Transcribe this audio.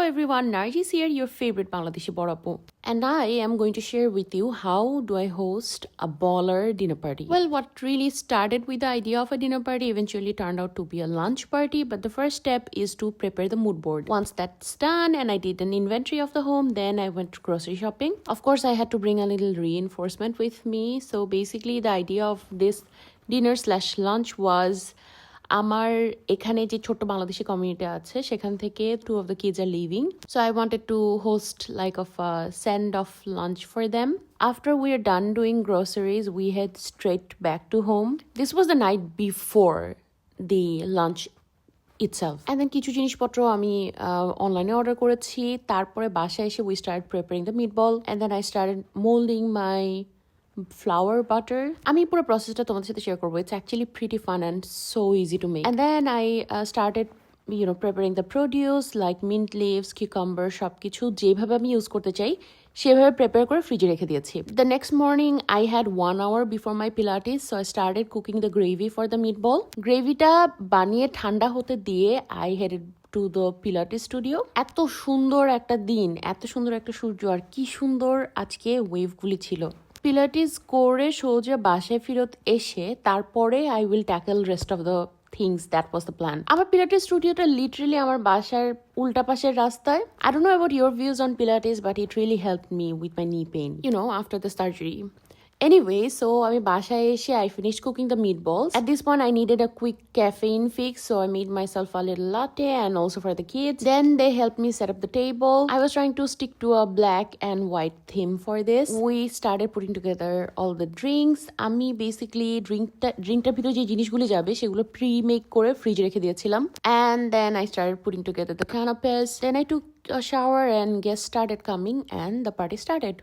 everyone, Nargis here, your favorite Bangladeshi Borapo. And I am going to share with you how do I host a baller dinner party. Well, what really started with the idea of a dinner party eventually turned out to be a lunch party, but the first step is to prepare the mood board. Once that's done and I did an inventory of the home, then I went grocery shopping. Of course, I had to bring a little reinforcement with me. So basically the idea of this dinner/lunch was আমার এখানে যে ছোট্ট Bangladeshi community আছে সেখান থেকে 2 of the kids are leaving, so I wanted to host like of a send off lunch for them. After we are done doing groceries, we head straight back to home. This was the night before the lunch itself, and then কিছু জিনিসপত্র আমি অনলাইনে order করেছি। তারপরে বাসায় এসে we started preparing the meatball, and then I started molding my flour butter. আমি পুরো প্রসেসটা তোমাদের সাথে শেয়ার করবো. It's actually pretty fun and so easy to make. And then I started preparing the produce like mint leaves, cucumber, সবকিছু যেভাবে আমি use করতে চাই সেভাবে প্রিপেয়ার করে ফ্রিজে রেখে দিয়েছি. The next morning I had 1 hour before my Pilates, so I started cooking the gravy for the meatball. গ্রেভিটা বানিয়ে ঠান্ডা হতে দিয়ে I headed to the Pilates studio. এত সুন্দর একটা দিন, এত সুন্দর একটা সূর্য, আর কি সুন্দর আজকে ওয়েভগুলি ছিল। পিলাটিস করে সোজা বাসায় ফেরত এসে তারপরে I will tackle rest of the things, that was the plan. আমার পিলাটিস স্টুডিওটা লিটারেলি আমার বাসার উল্টা পাশের রাস্তায়। I don't know about your views on Pilates, but it really helped me with my knee pain, after the surgery. Anyway, so আমি বাসায় এসে I finished cooking the meatballs. At this point I needed a quick caffeine fix, so I made myself a little latte and also for the kids. Then they helped me set up the table. I was trying to stick to a black and white theme for this. We started putting together all the drinks. আমি basically ড্রিঙ্কটার ভিতরে যে জিনিসগুলো যাবে সেগুলো pre-make করে ফ্রিজে রেখে দিয়েছিলাম. And then I started putting together the canapes. Then I took a shower and guests started coming and the party started.